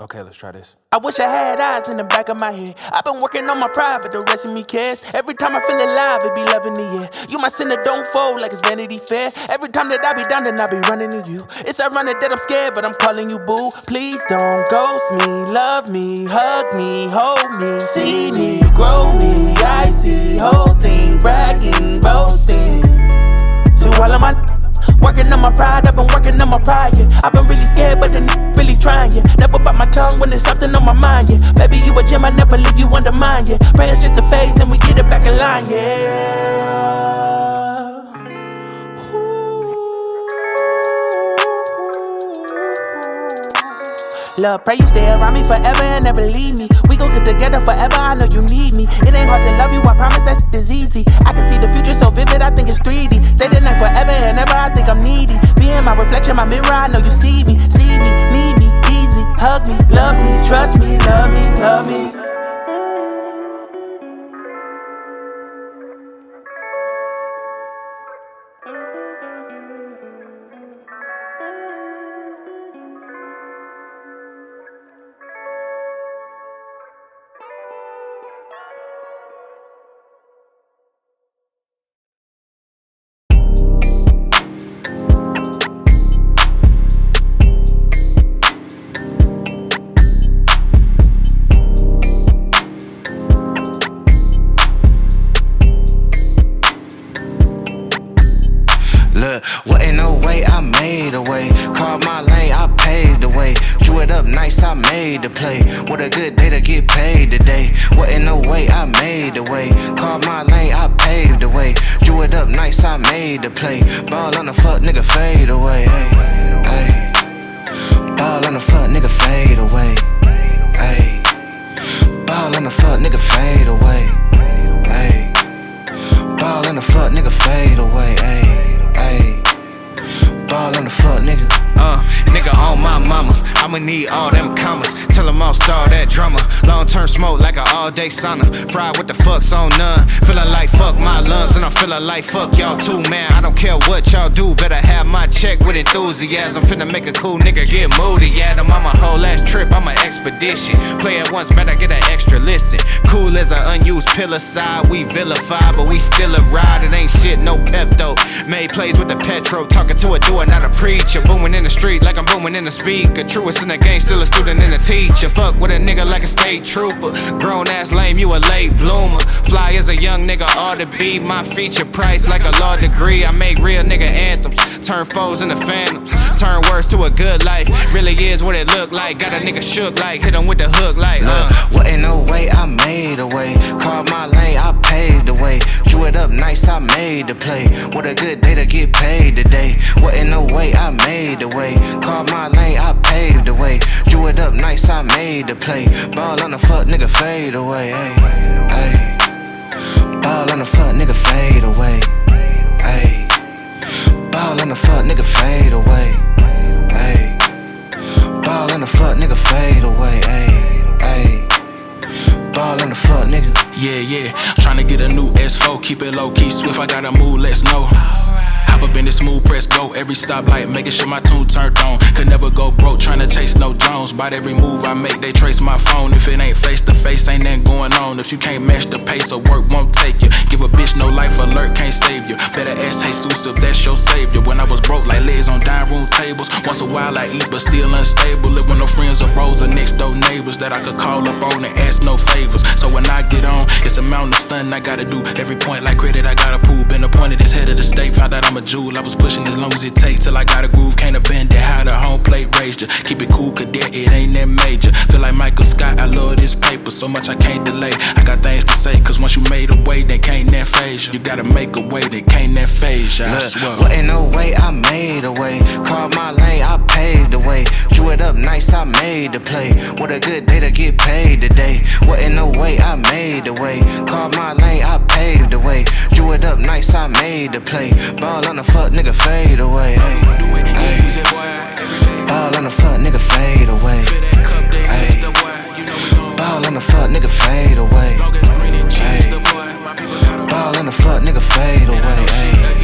Okay, let's try this. I wish I had eyes in the back of my head. I've been working on my pride, but the rest of me cares. Every time I feel alive, it be love in the air. You my sinner, don't fold like it's Vanity Fair. Every time that I be down, then I be running to you. It's ironic that I'm scared, but I'm calling you boo. Please don't ghost me, love me, hug me, hold me. See me, grow me, I see whole thing, bragging, boasting. To all of my working on my pride, I've been working on my pride, yeah. I've been really scared, but the really trying, yeah. Never bite my tongue when there's something on my mind, yeah. Baby, you a gem, I never leave you under mine, yeah. Prayer's just a phase and we get it back in line, yeah. Love, pray you stay around me forever and never leave me. We gon' get together forever, I know you need me. It ain't hard to love you, I promise that shit is easy. I can see the future so vivid, I think it's 3D. Stay the night forever and ever, I think I'm needy. Being my reflection, my mirror, I know you see me, need me, easy. Hug me, love me, trust me, love me, love me. What ain't no way I made a way. Carved my lane, I paved the way. Drew it up nice, I made the play. What a good day to get paid today. What ain't no way I made the way. Carved my lane, I paved the way. Drew it up nice, I made the play. Ball on the fuck, nigga, fade away. Hey, hey. Ball on the fuck, nigga, fade away. Hey. Ball on the fuck, nigga, fade away. Hey. Ball on the fuck, nigga, fade away. Hey. Ball on the fuck, nigga. Nigga on my mama. I'ma need all them commas. Tell them I'll start that drummer. Long term smoke like an all day sauna. Fried with the fucks on none. Feeling like fuck my lungs. And I'm feeling like fuck y'all too, man. I don't care what y'all do. Better have my check with enthusiasm. Finna make a cool nigga get moody. Yeah, them on my whole ass trip. I'm an expedition. Play it once, better get an extra listen. Cool as an unused pillar side. We vilify, but we still a ride. It ain't shit, no pep though. Made plays with the petro. Talking to a doer, not a preacher. Booming in the street like I'm booming in the speaker. Truest in the game, still a student and a teacher. Fuck with a nigga like a state trooper. Grown ass lame, you a late bloomer. Fly as a young nigga ought to be. My feature price like a law degree. I make real nigga anthems. Turn foes into phantoms. Turn words to a good life. Really is what it look like. Got a nigga shook like. Hit him with the hook like. What ain't no way I made a way. Carved my lane, I paved the way. Drew it up nice, I made the play. What a good day to get paid today. What ain't no way I made the way. Carved my lane, I paved the way. Drew it up nice, I made the play. Ball on the fuck, nigga, fade away. Hey, hey. Ball on the fuck, nigga, fade away. Hey. Ball on the fuck, nigga, fade away. Hey. Ball on the fuck, nigga, fade away. Hey, hey. Ball on the fuck, nigga. Yeah. Tryna get a new S4, keep it low key, swift. I gotta move, let's know. Hop up in the smooth press, go every stoplight, making sure my tune turned on. Could never go broke, tryna chase no drones. By every move I make, they trace my phone. If it ain't face to face, ain't nothing going on. If you can't match the pace, or work won't take you. Give a bitch no life alert, can't save you. Better ask Jesus if that's your savior. When I was broke, like legs on dining room tables. Once a while I eat, but still unstable. Live with no friends or bros or next door neighbors that I could call up on and ask no favors. So when I get on, it's a mountain of stunting I gotta do. Every point like credit, I gotta prove. Been appointed as head of the state, found out I'm a jewel. I was pushing as long as it takes till I got a groove. Can't abandon how the home plate raised you. Keep it cool, cadet, it ain't that major. Feel like Michael Scott, I love this paper. but so much I can't delay. I got things to say, cause once you made a way, they can't that phase you. You gotta make a way, they can't that phase you. I swear. What ain't no way, I made a way. Carved my lane, I paved the way. Drew it up nice, I made the play. What a good day to get paid today. What ain't no way, I made the way. Carved my lane, I paved the way. Drew it up nice, I made the play. Ball on the fuck, nigga, fade away. Ay, ay. Ball on the fuck, nigga, fade away. Ay. Ball on the fuck, nigga, fade away. Ay. Ball on the fuck, nigga, fade away. Ay, ay.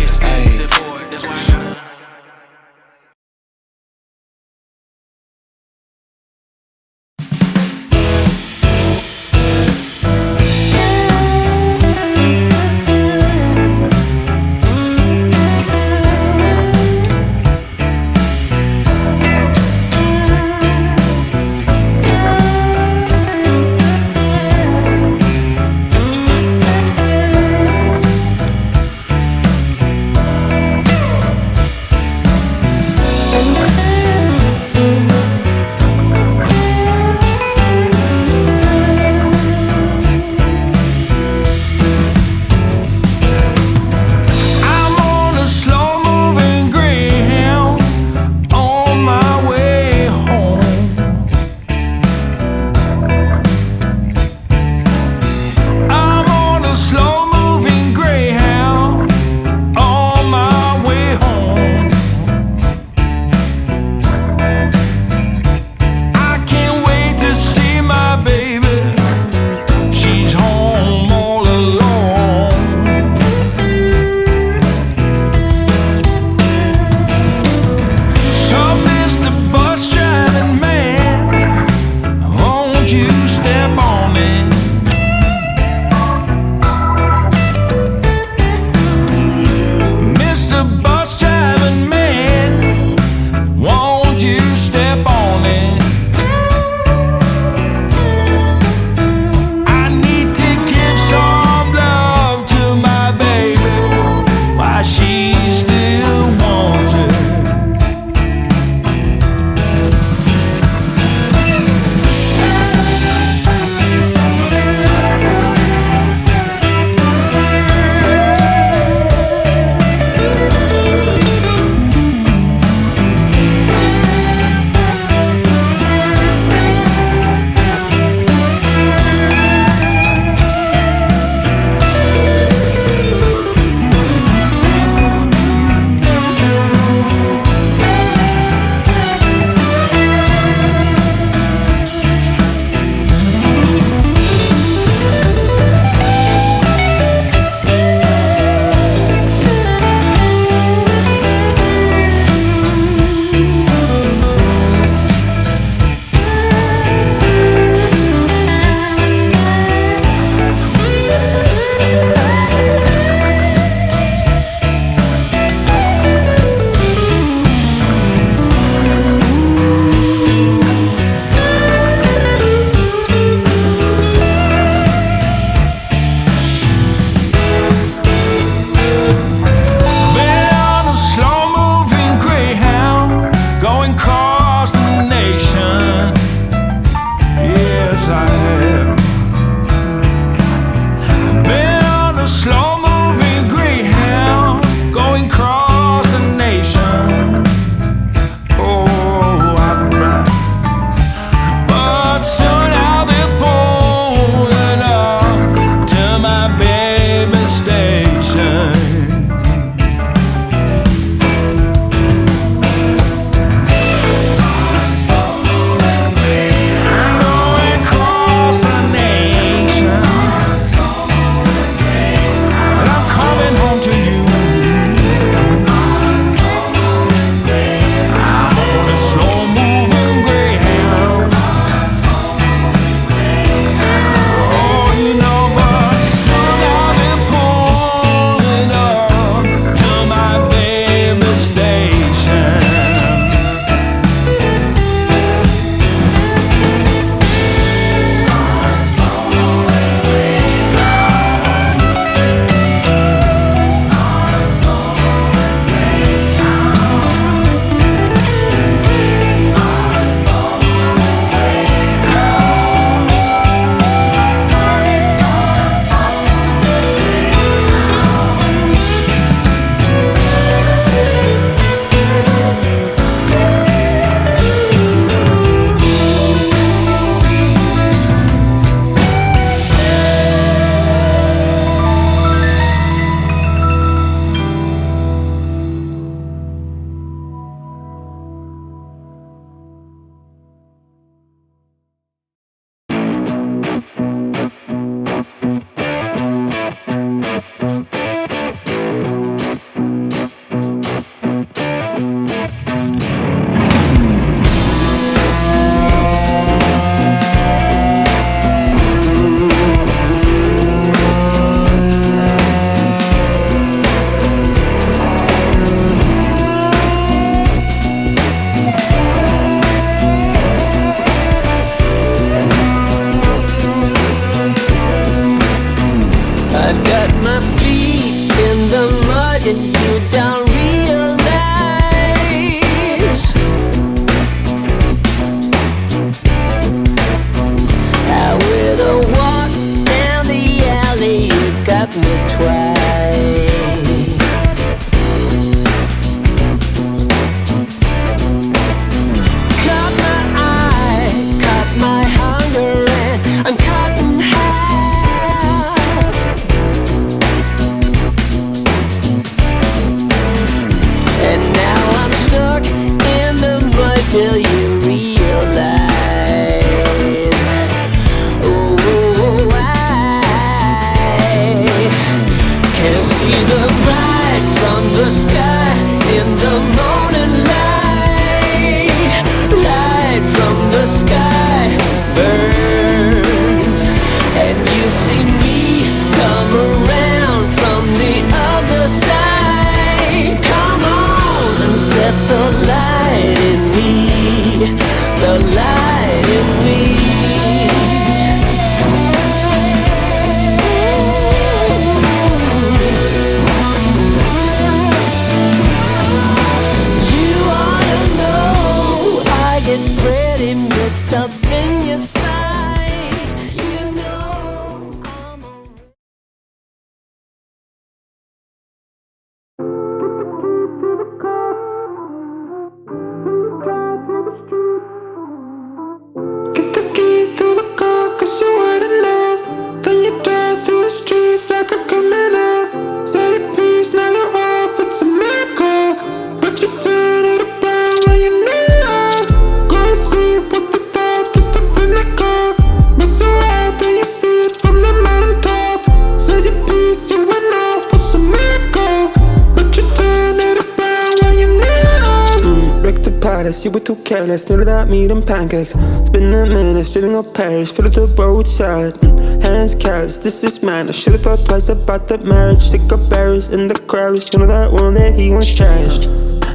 you were too careless. Knew that meat and pancakes. Spending minutes driving up Paris, fill up the roadside. Hands cast, this is mine. I should've thought twice about that marriage. Stick up barrels in the crowds. You know that one that he once trashed.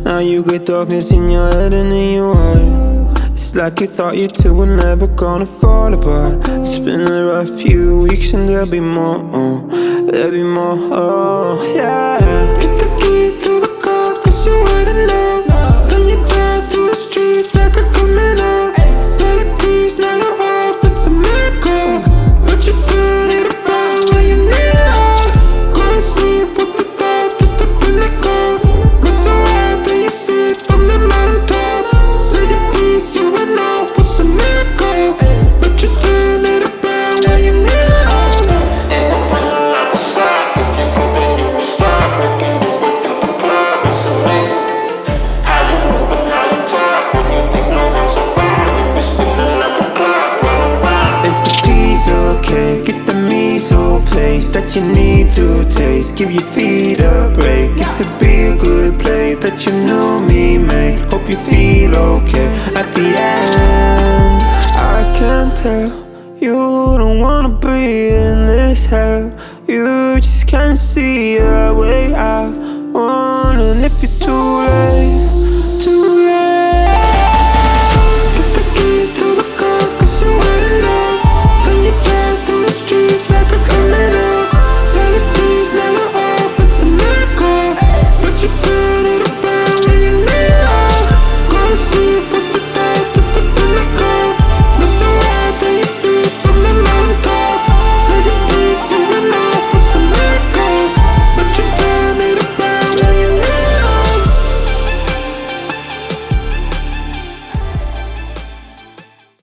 Now you get darkness in your head and in your heart. It's like you thought you two were never gonna fall apart. It's been a rough few weeks and there'll be more, there'll be more, yeah. Get the key to the car, cause you wouldn't know. Then you drive through the streets like a criminal. Say please, now you're off, it's a miracle. But you turn it around when you need it all. Go and sleep with the thought, that's the pinnacle. Go so hard that you sleep from the mountaintop. Say your peace, you will know what's a miracle. But you turn it around when you need it all. It's the miso place that you need to taste. Give your feet a break. It's a big good play that you knew me make. Hope you feel okay at the end. I can tell you don't wanna be in this hell. You just can't see a way out. Wondering if you're too late.